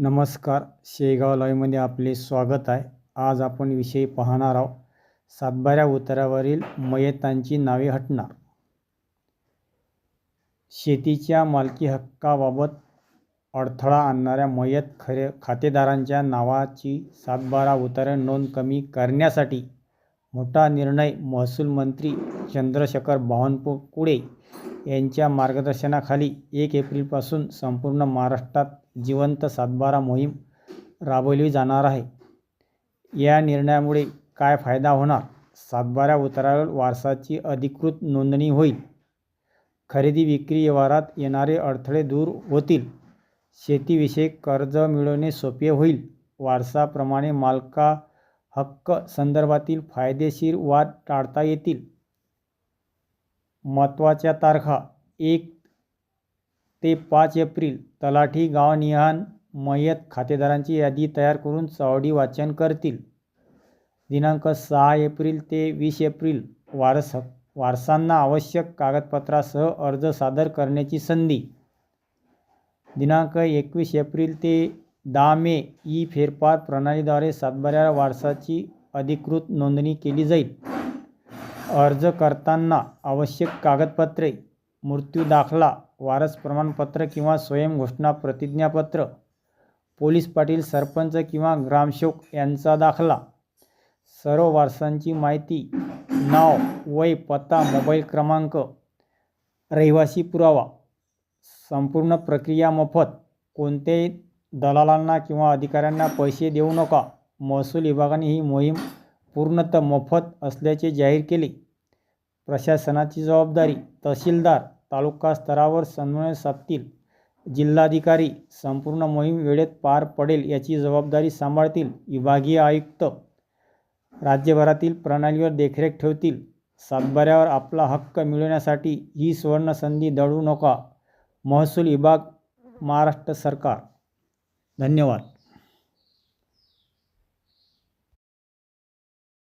नमस्कार. शेगाव लाईव्हमध्ये आपले स्वागत आहे. आज आपण विषय पाहणार आहोत सातबाऱ्या उतारावरील मयतांची नावे हटणार. शेतीच्या मालकी हक्काबाबत अडथळा आणणाऱ्या मयत खातेदारांच्या नावाची सातबारा उतारे नोंद कमी करण्यासाठी मोठा निर्णय महसूल मंत्री चंद्रशेखर बावनकुळे यांच्या मार्गदर्शनाखाली 1 एप्रिलपासून संपूर्ण महाराष्ट्रात जिवंत सातबारा मोहीम राबवली जाणार आहे. या निर्णयामुळे काय फायदा होणार? सातबारा उतारावर वारसाची अधिकृत नोंदणी होईल. खरेदी विक्री व्यवहारात येणारे अडथळे दूर होतील. शेतीविषयक कर्ज मिळवणे सोपे होईल. वारसाप्रमाणे मालका हक्क संदर्भातील फायदेशीर वाद टाळता येतील. महत्त्वाच्या तारखा 1 ते 5 एप्रिल तलाठी गावनिहाय मयत खातेदारांची यादी तयार करून चावडी वाचन करतील. दिनांक 6 एप्रिल ते 20 एप्रिल वारसांना आवश्यक कागदपत्रासह अर्ज सादर करण्याची संधी. दिनांक 21 एप्रिल ते 10 मे ई फेरफार प्रणालीद्वारे सातबाऱ्या वारसाची अधिकृत नोंदणी केली जाईल. अर्ज करताना आवश्यक कागदपत्रे: मृत्यू दाखला, वारस प्रमाणपत्र किंवा स्वयं घोषणा प्रतिज्ञापत्र, पोलीस पाटील, सरपंच किंवा ग्रामसेवक यांचा दाखला, सर्व वारसांची माहिती, नाव, वय, पत्ता, मोबाईल क्रमांक, रहिवासी पुरावा. संपूर्ण प्रक्रिया मोफत. कोणत्याही दलालांना किंवा अधिकाऱ्यांना पैसे देऊ नका. महसूल विभागाने ही मोहीम पूर्णतः मोफत असल्याचे जाहीर केले. प्रशासनाची जबाबदारी: तहसीलदार तालुका स्तरावर समन्वय साधतील. जिल्हाधिकारी संपूर्ण मोहीम वेळेत पार पडेल याची जबाबदारी सांभाळतील. विभागीय आयुक्त राज्यभरातील प्रणालीवर देखरेख ठेवतील. सातबाऱ्यावर आपला हक्क मिळवण्यासाठी ही सुवर्ण संधी दवडू नका. महसूल विभाग, महाराष्ट्र सरकार. धन्यवाद.